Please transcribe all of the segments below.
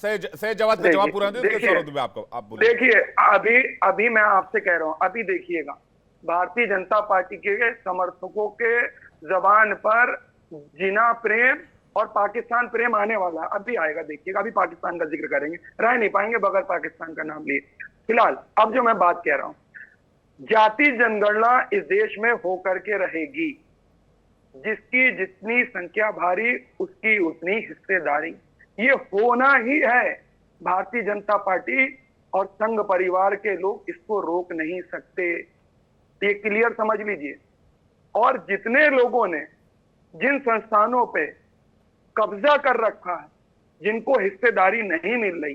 से जवाब का जवाब पूरा दे आपको, आप बोलिए। देखिए, अभी मैं आपसे कह रहा हूं, अभी देखिएगा भारतीय जनता पार्टी के समर्थकों के जबान पर जिना प्रेम और पाकिस्तान प्रेम आने वाला, अभी आएगा, देखिएगा। अभी पाकिस्तान का जिक्र करेंगे, रह नहीं पाएंगे बगैर पाकिस्तान का नाम लिए। फिलहाल अब जो मैं बात कह रहा हूं, जाति जनगणना इस देश में होकर के रहेगी। जिसकी जितनी संख्या भारी उसकी उतनी हिस्सेदारी, ये होना ही है। भारतीय जनता पार्टी और संघ परिवार के लोग इसको रोक नहीं सकते, ये क्लियर समझ लीजिए। और जितने लोगों ने जिन संस्थानों पे कब्जा कर रखा है, जिनको हिस्सेदारी नहीं मिल रही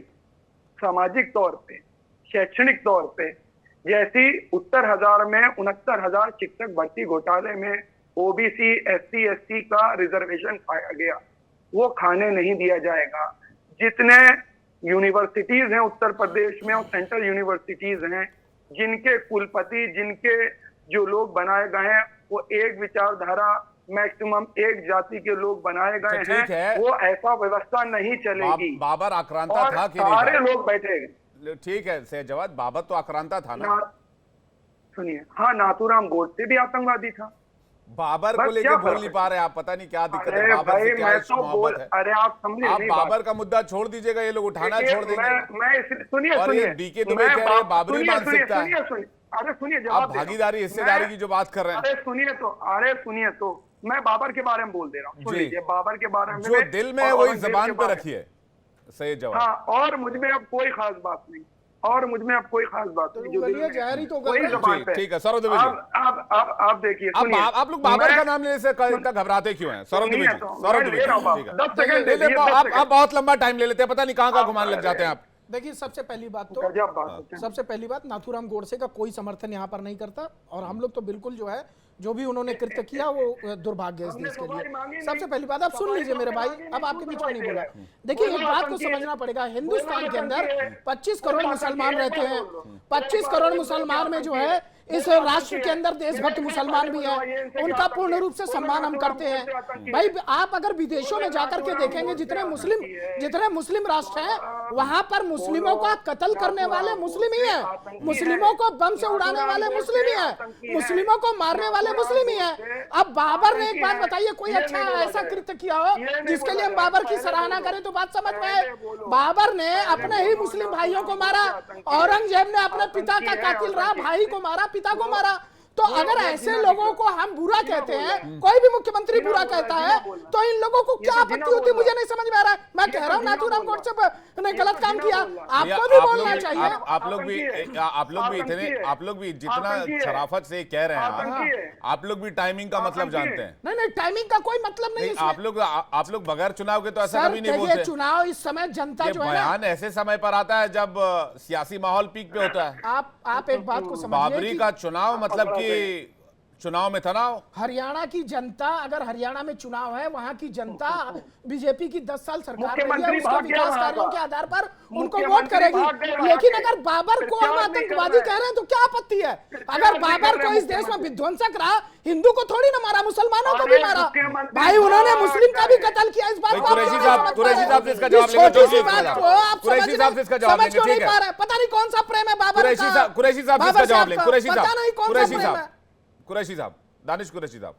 सामाजिक तौर पे, शैक्षणिक तौर पे, जैसी उत्तर हजार में 69,000 शिक्षक भर्ती घोटाले में ओबीसी एससी एसटी का रिजर्वेशन खाया गया, वो खाने नहीं दिया जाएगा। जितने यूनिवर्सिटीज हैं उत्तर प्रदेश में और सेंट्रल यूनिवर्सिटीज हैं, जिनके कुलपति, जिनके जो लोग बनाए गए हैं वो एक विचारधारा, मैक्सिमम एक जाति के लोग बनाए गए हैं, वो ऐसा व्यवस्था नहीं चलेगी। बाबर आक्रांता था कि सारे लोग बैठे। ठीक है से जवाब, बाबर तो आक्रांता था ना। सुनिए, हाँ, नाथूराम गोडसे भी आतंकवादी था। बाबर को लेके बोल नहीं पा रहे आप, पता नहीं क्या दिक्कत है। बाबर से क्या मोहब्बत है? अरे आप समझे, आप बाबर का मुद्दा छोड़ दीजिएगा, ये लोग उठाना छोड़ देंगे। सुनिए, डीके दुबे कह रहे हैं बाबरी मानसिकता है। अरे सुनिए, आप भागीदारी हिस्सेदारी की जो बात कर रहे हैं। अरे सुनिए तो मैं बाबर के बारे में बोल दे रहा हूँ। सुन लीजिए, बाबर के बारे में जो दिल में है वही जबान पे रखिए। सही जवाब। हाँ, और मुझमें अब कोई खास बात नहीं, और मुझमें अब कोई खास बात नहीं, जो वही जबान पे। ठीक है सौरभ द्विवेदी, आप देखिए, आप लोग बाबर का नाम लेने से इतना घबराते क्यों हैं? सौरभ द्विवेदी, सौरभ द्विवेदी, 10 सेकंड आप बहुत लंबा टाइम ले लेते हैं, पता नहीं कहाँ घुमाने लग जाते हैं आप। देखिए, सबसे पहली बात नाथूराम गोडसे का कोई समर्थन यहाँ पर नहीं करता, और हम लोग तो बिल्कुल जो है जो भी उन्होंने कृत्य किया वो दुर्भाग्य है इस देश के लिए। सबसे पहली बात, आप सुन लीजिए मेरे भाई, अब आपके बीच में नहीं बोला। देखिए, एक बात को समझना पड़ेगा, हिंदुस्तान के अंदर 25 करोड़ मुसलमान रहते हैं। 25 करोड़ मुसलमान में जो है इस राष्ट्र के अंदर देशभक्त मुसलमान भी हैं, उनका पूर्ण रूप से सम्मान हम करते हैं। भाई, आप अगर विदेशों में जाकर के देखेंगे, जितने मुस्लिम राष्ट्र हैं वहां पर मुस्लिमों का कत्ल करने वाले मुस्लिम ही हैं, मुस्लिमों को बम से उड़ाने वाले मुस्लिम ही हैं, मुस्लिमों को मारने वाले मुस्लिम ही हैं। अब बाबर ने एक बात बताइए, कोई अच्छा ऐसा कृत्य किया हो जिसके लिए हम बाबर की सराहना करें तो बात समझ में आए? बाबर ने अपने ही मुस्लिम भाइयों को मारा, औरंगजेब ने अपने पिता का कातिल रहा भाई को मारा, पिता को मारा। तो अगर ऐसे लोगों को हम बुरा कहते हैं, कोई भी मुख्यमंत्री बुरा कहता है, तो इन लोगों को क्या आपत्ति होती है? मुझे नहीं समझ में आ रहा है। मैं कह रहा हूँ नाथूराम गोडसे ने गलत काम किया, आपको भी बोलना चाहिए। आप लोग भी जितना शराफत से कह रहे हैं, आप लोग भी टाइमिंग का मतलब जानते हैं। नहीं, टाइमिंग का कोई मतलब नहीं। आप लोग बगैर चुनाव के तो ऐसा कभी नहीं बोलते। चुनाव इस समय जनता जो है, बयान ऐसे समय पर आता है जब सियासी माहौल पीक पे होता है। आप एक बात को समझिए, बाबरी का चुनाव मतलब कि चुनाव में तनाव। हरियाणा की जनता, अगर हरियाणा में चुनाव है, वहां की जनता बीजेपी की 10 साल सरकार रही है, उसके विकास कार्यों के आधार पर उनको वोट करेगी। लेकिन अगर बाबर को हम आतंकवादी कह रहे हैं तो क्या आपत्ति है? अगर बाबर को इस देश में विध्वंसक रहा, हिंदू को थोड़ी ना मारा, मुसलमानों को भी मारा। भाई, उन्होंने मुस्लिम का भी कत्ल किया। इस बात को कुरैशी साहब से इसका जवाब लेंगे। कुरैशी साहब से इसका जवाब लेंगे, ठीक है? पता नहीं कौन सा प्रेम है बाबर का। कुरैशी साहब से इसका जवाब लेंगे। कुरैशी साहब, दानिश कुरैशी साहब।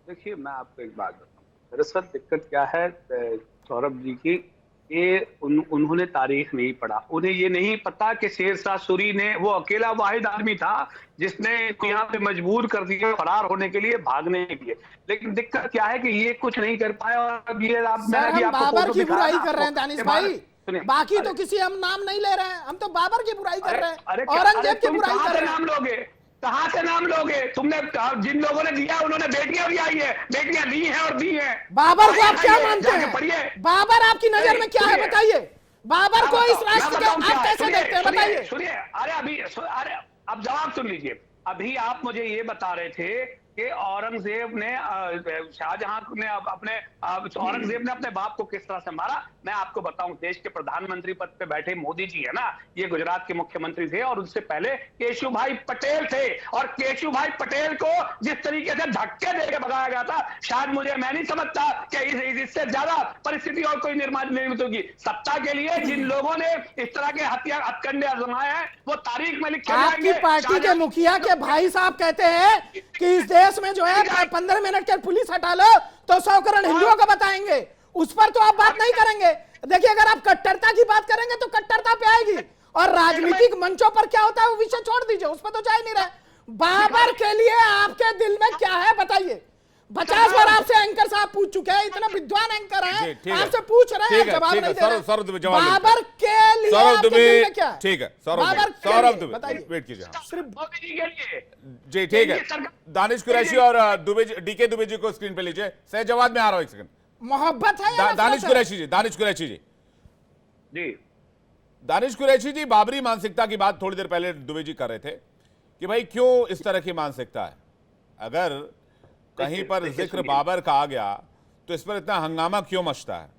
देखिए, मैं आपको एक बात बताऊं, दरअसल दिक्कत क्या है सौरभ जी की, ये उन्होंने तारीख नहीं पढ़ा। उन्हें ये नहीं पता कि शेरशाह सूरी ने, वो अकेला वाहिद आदमी था जिसने यहाँ पे मजबूर कर दिया फरार होने के लिए, भागने के लिए। लेकिन दिक्कत क्या है कि ये कुछ नहीं कर पाया। और अब ये बाबर की बुराई कर रहे हैं दानिश भाई, बाकी तो किसी हम नाम नहीं ले रहे हैं, हम तो बाबर की बुराई कर रहे हैं, औरंगजेब की बुराई कर रहे हैं। नाम लोगे, कहाँ से नाम लोगे? तुमने जिन लोगों ने दिया उन्होंने बेटियां भी आई है, बेटियां दी हैं और दी हैं। बाबर को आप क्या मानते हैं? बाबर आपकी नजर में क्या है बताइए? बाबर को इस राष्ट्र के आप कैसे देखते हैं बताइए? सुनिए, अरे अब जवाब सुन लीजिए। अभी आप मुझे ये बता रहे थे कि औरंगजेब ने शाहजहां ने अपने औरंगजेब ने अपने बाप को किस तरह से मारा। मैं आपको बताऊं, देश के प्रधानमंत्री पद पे बैठे मोदी जी है ना, ये गुजरात के मुख्यमंत्री थे और उनसे पहले केशुभाई पटेल थे, और केशुभाई पटेल को जिस तरीके से धक्के देकर भगाया गया था, शायद मैं नहीं समझता कि इससे ज्यादा परिस्थिति और कोई निर्मित होगी। सत्ता के लिए जिन लोगों ने इस तरह के हथकंडे आजमाए हैं वो तारीख में लिखे जाएंगे। आपकी पार्टी के मुखिया के भाई साहब कहते हैं कि इस देश में जो है 15 मिनट के पुलिस हटा लो तो 100 करोड़ हिंदुओं को बताएंगे। उस पर तो आप बात नहीं करेंगे। देखिए, अगर आप कट्टरता की बात करेंगे तो कट्टरता पे आएगी, और राजनीतिक मंचों पर क्या होता है वो विषय छोड़ दीजिए, उस पर तो जा ही नहीं रहे। बाबर के लिए आपके दिल में क्या है बताइए। 50 बार आपसे एंकर साहब पूछ चुके हैं, इतना विद्वान एंकर हैं, आपसे पूछ रहे हैं, जवाब नहीं दे रहे। बाबर के लिए आपके दिल में क्या है? ठीक है, सौरभ दुबे बताइए। वेट कीजिए। सिर्फ मोदी जी के लिए जी ठीक है। दानिश कुरैशी और डीके दुबे जी को स्क्रीन पे लीजिए। सही जवाब में आ रहा हूं, एक सेकंड। मोहब्बत है दानिश कुरैशी जी, दानिश कुरैशी जी जी, दानिश कुरैशी जी, बाबरी मानसिकता की बात थोड़ी देर पहले दुबे जी कर रहे थे कि भाई क्यों इस तरह की मानसिकता है। अगर कहीं पर जिक्र बाबर का आ गया तो इस पर इतना हंगामा क्यों मचता है?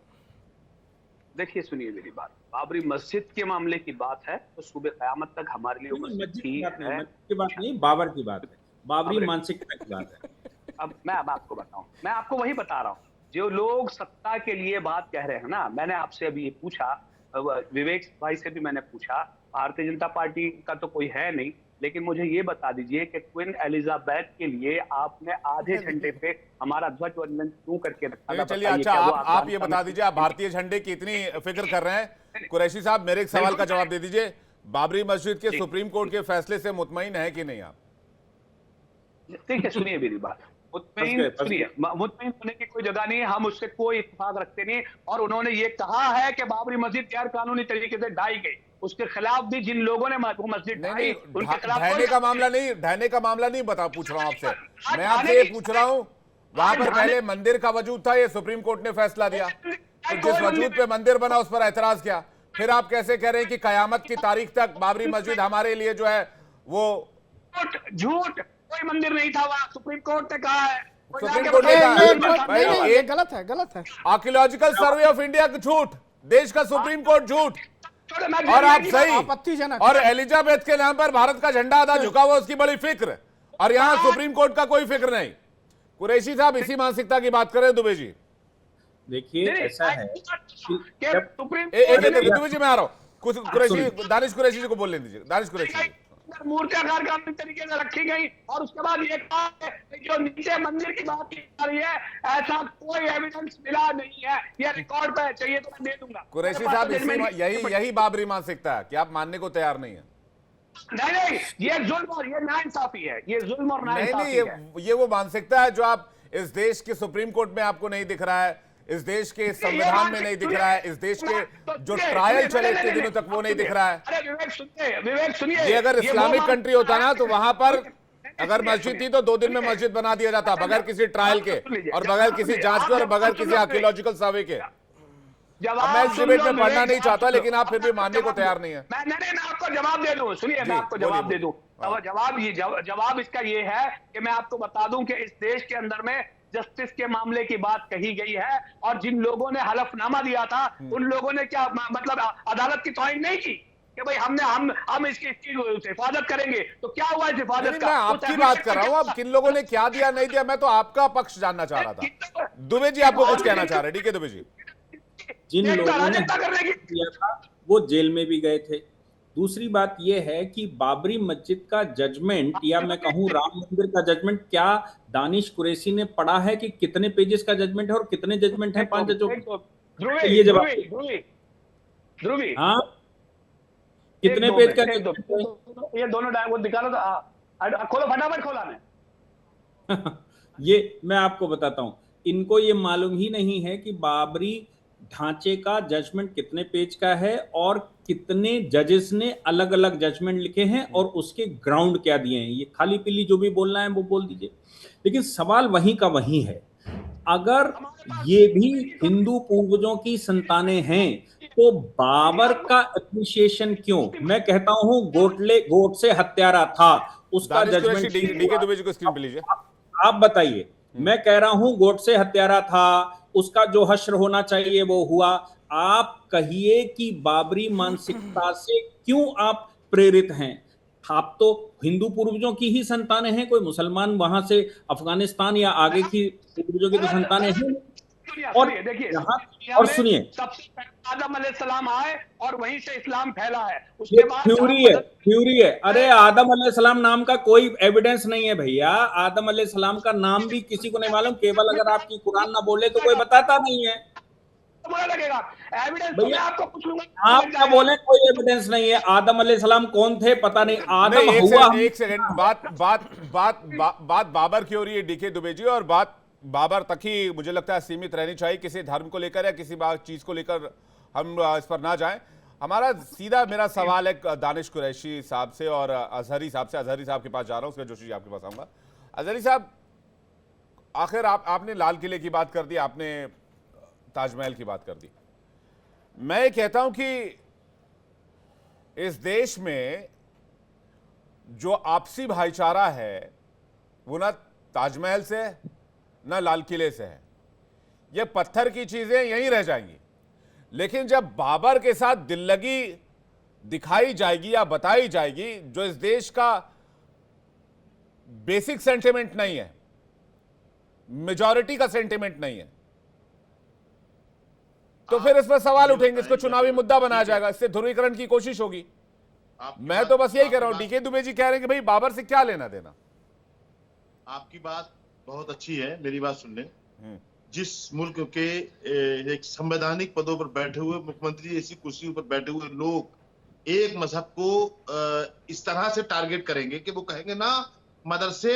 देखिए, सुनिए मेरी बात। बाबरी मस्जिद के मामले की बात है तो सुबह क़यामत तक हमारे लिए मस्जिद की बात नहीं, बाबर की बात है, बाबरी मानसिकता की बात है। अब मैं आपको बताऊं, मैं आपको वही बता रहा हूं, जो लोग सत्ता के लिए बात कह रहे हैं ना, मैंने आपसे अभी पूछा, विवेक भाई से भी मैंने पूछा, भारतीय जनता पार्टी का तो कोई है नहीं, लेकिन मुझे ये बता दीजिए कि क्वीन एलिजाबेथ के लिए आपने आधे घंटे पे हमारा ध्वज वंदन क्यों करके रखा था? चलिए, अच्छा आप ये बता दीजिए, आप भारतीय झंडे की इतनी फिक्र कर रहे हैं, कुरैशी साहब मेरे एक सवाल का जवाब दे दीजिए। बाबरी मस्जिद के सुप्रीम कोर्ट के फैसले से मुतमईन है कि नहीं आप? ठीक है, सुनिए मेरी बात। मुतमईन होने की कोई जगह नहीं है, हम उससे कोई इत्तेफाक रखते नहीं। और उन्होंने ये कहा है कि बाबरी मस्जिद गैर कानूनी तरीके से ढाई गई, उसके खिलाफ भी जिन लोगों ने मस्जिद ढाई, उनके खिलाफ ढहने का मामला नहीं पूछ रहा हूं आपसे। मैं आपसे ये पूछ रहा हूं, वहां पर पहले मंदिर का वजूद था, ये सुप्रीम कोर्ट ने फैसला दिया, तो जिस वजूद पे मंदिर बना उस पर एतराज किया, फिर आप कैसे कह रहे हैं कि कयामत की तारीख तक बाबरी मस्जिद हमारे लिए जो है वो झूठ? कोई मंदिर नहीं था वहां, सुप्रीम कोर्ट ने कहा है। सुप्रीम कोर्ट ने कहा ये गलत है। आर्कियोलॉजिकल सर्वे ऑफ इंडिया झूठ, देश का सुप्रीम कोर्ट झूठ, और आप सही, आपत्तिजनक। और एलिजाबेथ के नाम पर भारत का झंडा आधा झुका हुआ, उसकी बड़ी फिक्र, और यहाँ सुप्रीम कोर्ट का कोई फिक्र नहीं। कुरैशी साहब इसी मानसिकता की बात करें दुबे जी। देखिए, ऐसा है दुबे जी मैं आ रहा हूँ, दानिश कुरैशी जी को बोलने दीजिए। दानिश कुरैशी, मूर्तियाकार कानूनी तरीके से रखी गई, और उसके बाद ये कहा कि जो नीचे मंदिर की बात की जा रही है, ऐसा कोई एविडेंस मिला नहीं है, ये रिकॉर्ड पे चाहिए तो मैं दे दूंगा। कुरैशी साहब, यही बाबरी मानसिकता है कि आप मानने को तैयार नहीं है? नहीं, ये जुल्म और ये नाइंसाफी है, ये जुल्म और नाइंसाफी है। ये वो मानसिकता है जो आप इस देश के सुप्रीम कोर्ट में आपको नहीं दिख रहा है, इस देश के संविधान में नहीं दिख रहा है, इस देश के जो ट्रायल चले इतने दिनों तक वो नहीं दिख रहा है। अरे विवेक सुनिए, ये अगर इस्लामिक कंट्री होता ना तो वहां पर अगर मस्जिद थी तो 2 दिन में मस्जिद बना दिया जाता, बगैर किसी ट्रायल के और बगैर किसी जांच के और बगैर किसी आर्कियोलॉजिकल सर्वे के। मैं इस डिबेट में पढ़ना नहीं चाहता, लेकिन आप फिर भी मानने को तैयार नहीं है। मैं आपको जवाब दे दूं, सुनिए, मैं आपको जवाब दे दूं। जवाब इसका ये है कि मैं आपको बता दूं कि इस देश के अंदर में जस्टिस के मामले की बात कही गई है, और जिन लोगों ने हलफनामा दिया था उन लोगों ने क्या मतलब अदालत की तौहीन नहीं की कि भाई हम इसकी हिफाजत करेंगे, तो क्या हुआ इस हिफाजत का? मैं आपकी बात कर रहा हूं, अब किन लोगों ने क्या दिया नहीं दिया, मैं तो आपका पक्ष जानना चाह रहा था। दुबे जी आपको कुछ कहना चाह रहे? डीके दुबे जी, जिन लोगों ने किया था वो जेल में भी गए थे। दूसरी बात यह है कि बाबरी मस्जिद का जजमेंट, या मैं कहूं राम मंदिर का जजमेंट, क्या दानिश कुरैशी ने पढ़ा है कि कितने पेजेस का जजमेंट है और कितने जजमेंट है 5 जजों? ये जवाब ध्रुवी, हाँ, कितने पेज का? ये दोनों वो दिखा दो, खोलो फटाफट, खोला मैं। ये मैं आपको बताता हूं, इनको ये मालूम ही नहीं है कि बाबरी ढांचे का जजमेंट कितने पेज का है और कितने जजेस ने अलग अलग जजमेंट लिखे हैं और उसके ग्राउंड क्या दिए हैं। ये खाली पीली जो भी बोलना है वो बोल दीजिए, लेकिन सवाल वहीं का वहीं है। अगर ये भी हिंदू पूर्वजों की संतानें हैं तो बाबर का एप्रिसिएशन क्यों? मैं कहता हूं गोडसे हत्यारा था, उसका जजमेंट। डीके दुबे जी को स्क्रीन पे लीजिए। आप बताइए। मैं कह रहा हूं गोडसे हत्यारा था, उसका जो हश्र होना चाहिए वो हुआ। आप कहिए कि बाबरी मानसिकता से क्यों आप प्रेरित हैं? आप तो हिंदू पूर्वजों की ही संतानें हैं, कोई मुसलमान वहां से अफगानिस्तान या आगे की पूर्वजों की तो संतानें हैं। और देखिए, और सुनिए, सबसे पहले आदम अलैहिस्सलाम आए और वहीं से इस्लाम फैला है। उसके बाद थ्योरी है। अरे आदम अलैहिस्सलाम नाम का कोई एविडेंस नहीं है भैया। आदम अलैहिस्सलाम का नाम भी किसी को नहीं मालूम, केवल अगर आपकी कुरान ना बोले तो कोई बताता नहीं है। बुरा लगेगा एविडेंस। भैया मैं आपको पूछूंगा, आप क्या बोले, कोई एविडेंस नहीं है। आदम अलैहिस्सलाम कौन थे पता नहीं, आदम नहीं, हुआ। एक सेकंड, बात बाबर की हो रही है डीके दुबे जी, और बात बाबर तक ही मुझे लगता है सीमित रहनी चाहिए, किसी धर्म को लेकर या किसी चीज को लेकर हम इस पर ना जाएं। हमारा सीधा मेरा सवाल है दानिश कुरैशी साहब से और अजहरी साहब से। अजहरी साहब के पास जा रहा हूं, उसके जोशी जी आपके पास आऊंगा। अजहरी साहब, आखिर आपने लाल किले की बात कर दी, आपने ताजमहल की बात कर दी। मैं कहता हूं कि इस देश में जो आपसी भाईचारा है वो ना ताजमहल से है ना लाल किले से है। ये पत्थर की चीजें यहीं रह जाएंगी, लेकिन जब बाबर के साथ दिल लगी दिखाई जाएगी या बताई जाएगी, जो इस देश का बेसिक सेंटिमेंट नहीं है, मेजॉरिटी का सेंटिमेंट नहीं है, तो फिर इस पर सवाल उठेंगे, इसको चुनावी मुद्दा बनाया जाएगा, इससे ध्रुवीकरण की कोशिश होगी। मैं तो बस यही कह रहा हूं, डीके दुबे जी कह रहे हैं कि भाई बाबर से क्या लेना देना। आपकी बात बहुत अच्छी है, मेरी बात सुन लें। जिस मुल्क के एक संवैधानिक पदों पर बैठे हुए मुख्यमंत्री, ऐसी कुर्सियों पर बैठे हुए लोग एक मजहब को इस तरह से टारगेट करेंगे कि वो कहेंगे ना मदरसे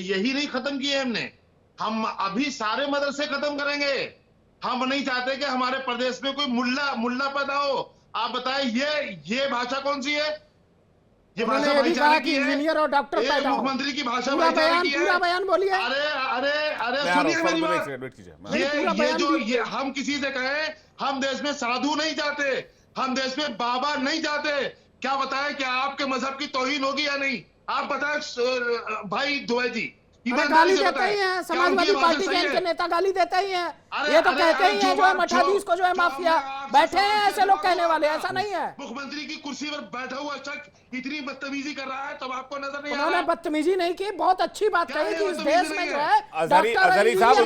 यही नहीं खत्म किए हमने, हम अभी सारे मदरसे खत्म करेंगे। हम नहीं चाहते कि हमारे प्रदेश में कोई मुल्ला पैदा हो। आप बताएं, ये भाषा कौन सी है? ये भाषा भाईचारे की है। इंजीनियर और डॉक्टर पैदा हो। मुख्यमंत्री की भाषा पूरा बयान बोलिए। अरे सुनिए मेरी बात। ये हम किसी से कहें हम देश में साधु नहीं चाहते, हम देश में बाबा नहीं चाहते, क्या बताएं कि आपके मजहब की तौहीन होगी या नहीं? आप बताएं भाई दुबे जी। गाली देते ही हैं, समाजवादी पार्टी के इनके नेता गाली देते ही हैं। ये तो कहते ही हैं जो है मठाधीश को जो है माफिया। बैठे हैं ऐसे लोग कहने वाले, ऐसा नहीं है। मुख्यमंत्री की कुर्सी पर बैठा हुआ शख्स इतनी बदतमीजी कर रहा है, तब आपको नजर नहीं आ रहा? उन्होंने बदतमीजी नहीं की, बहुत अच्छी बात कही कि इस देश में जो है अजहरी साहब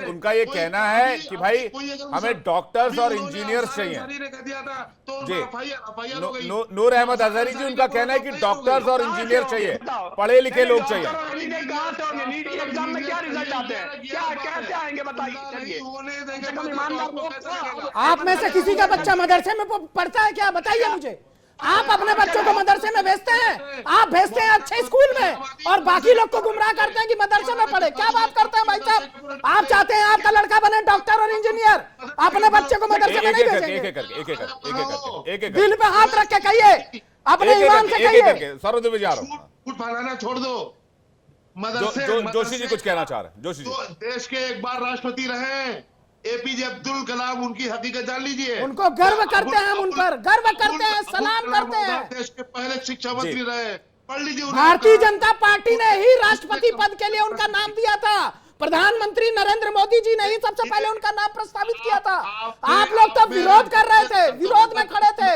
उनका ये कहना है कि भाई हमें डॉक्टर्स और इंजीनियर्स चाहिए जी। नूर अहमद अजहरी जी, उनका कहना है कि डॉक्टर्स और इंजीनियर चाहिए, पढ़े लिखे लोग चाहिए। नीट के एग्जाम में क्या रिजल्ट आते हैं, क्या कैसे आएंगे बताइए। आप में से किसी का बच्चा मदरसे में पढ़ता है क्या? बताइए मुझे। आप अपने बच्चों को मदरसे में भेजते हैं? आप भेजते हैं अच्छे स्कूल में और बाकी लोग को गुमराह करते हैं कि मदरसे में पढ़े। क्या बात करते हैं भाई साहब? आप चाहते हैं आपका लड़का बने डॉक्टर और इंजीनियर, अपने बच्चे को मदरसे में नहीं भेजेंगे? दिल पे हाथ रख के कहिए, अपने ईमान से कहिए। सरोदे जा रहा हूं, कुछ फैलाना छोड़ दो। जोशी जी कुछ कहना चाह रहे हैं। जोशी जी, देश के एक बार राष्ट्रपति रहे एपीजे अब्दुल कलाम, उनकी हकीकत जान लीजिए। उनको गर्व करते हैं, हम उन पर गर्व करते हैं, सलाम करते हैं। देश के पहले शिक्षा मंत्री रहे, पढ़ लीजिए। भारतीय जनता पार्टी ने ही राष्ट्रपति पद के लिए उनका नाम दिया था। प्रधानमंत्री नरेंद्र मोदी जी ने ही सबसे पहले उनका नाम प्रस्तावित किया था। आप लोग तो विरोध कर रहे थे, विरोध में खड़े थे।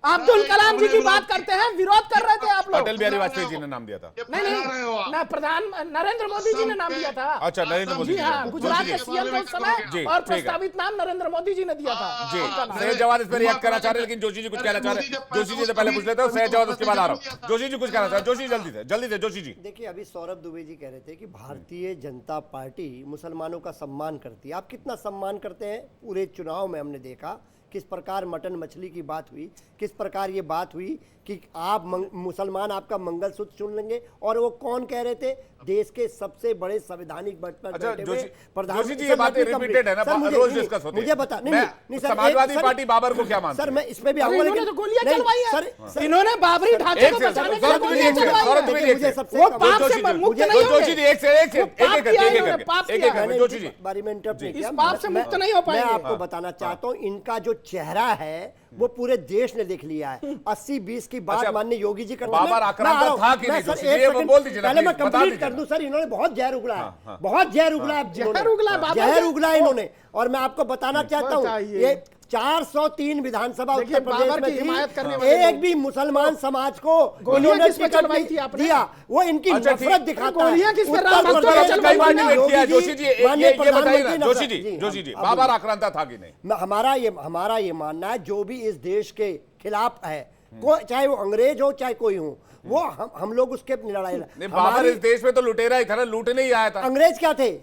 अब्दुल कलाम जी की बात करते हैं, विरोध कर रहे थे आप लोग। अटल बिहारी वाजपेयी जी ने नाम दिया था। नहीं, प्रधान नरेंद्र मोदी जी ने नाम दिया था। अच्छा, नरेंद्र मोदी जी, हाँ, गुजरात के सीएम थे उस समय और प्रस्तावित नाम नरेंद्र मोदी जी ने दिया था जी। सैयद जवाद इस पर रिएक्ट करना चाह रहे हैं, लेकिन जोशी जी कुछ कहना चाह रहे हैं। जोशी जी से पहले पूछ लेते हैं, सैयद जवाद उसके बाद आ रहा हूँ। जोशी जी कुछ कहना चाह रहे हैं। जोशी जल्दी से जोशी जी। देखिए, अभी सौरभ दुबे जी कह रहे थे कि भारतीय जनता पार्टी मुसलमानों का सम्मान करती है। आप कितना सम्मान करते हैं? पूरे चुनाव में हमने देखा किस प्रकार मटन मछली की बात हुई, किस प्रकार ये बात हुई कि आप मुसलमान आपका मंगलसूत्र चुन लेंगे। और वो कौन कह रहे थे? देश के सबसे बड़े संवैधानिक पद पर बैठे हुए प्रधानमंत्री। ये बातें रिपीटेड है ना, रोज डिस्कस होती है। मुझे बता, नहीं सर, समाजवादी पार्टी बाबर को क्या मानती है? सर मैं इसमें भी आऊंगा, लेकिन गोलियां चलवाई है सर, इन्होंने बाबरी ढांचे को बचाने के लिए गोलियां चलवाई है। मुझे सबसे वो पाप से मुक्त नहीं होंगे। बारी में इंटरप्ट नहीं किया। इस पाप से मुक्त नहीं हो पाएंगे। मैं आपको बताना चाहता हूँ, इनका जो चेहरा है वो पूरे देश ने देख लिया है। 80-20 की बात माननीय योगी जी करते हैं। बाबर आक्रामक था कि नहीं? पहले मैं कंप्लीट कर दूं सर, इन्होंने बहुत जहर उगला बहुत जहर उगला जहर उगला बाबा जहर जी। उगला इन्होंने। और मैं आपको बताना चाहता हूँ, बताइए। ये 403 विधानसभा देखिए, उत्तर प्रदेश बाबर में की थी, हिमायत करने वाले एक लोग। भी मुसलमान समाज को गोलियां इन्होंने किस पे टिकट चलवाई नहीं थी आपने? दिया। वो इनकी अच्छा, नफरत ठीक। दिखाता है। गोलियां किस पे? उत्तर राम भक्तों पे प्रदेश चलवाई कई बार थी ना? डिबेट किया है। जोशी जी माननीय ये बताइए ना, प्रधानमंत्री जोशी नफरत- जी, जोशी जी, अब बाबर आक्रांता था कि नहीं? हमारा ये मानना है, जो भी इस देश के खिलाफ है, चाहे वो अंग्रेज हो चाहे कोई हो, वो हम लोग उसके लड़ाई। नहीं, बाबर इस देश में तो लुटेरा ही था ना, लूटने ही आया था। अंग्रेज क्या थे?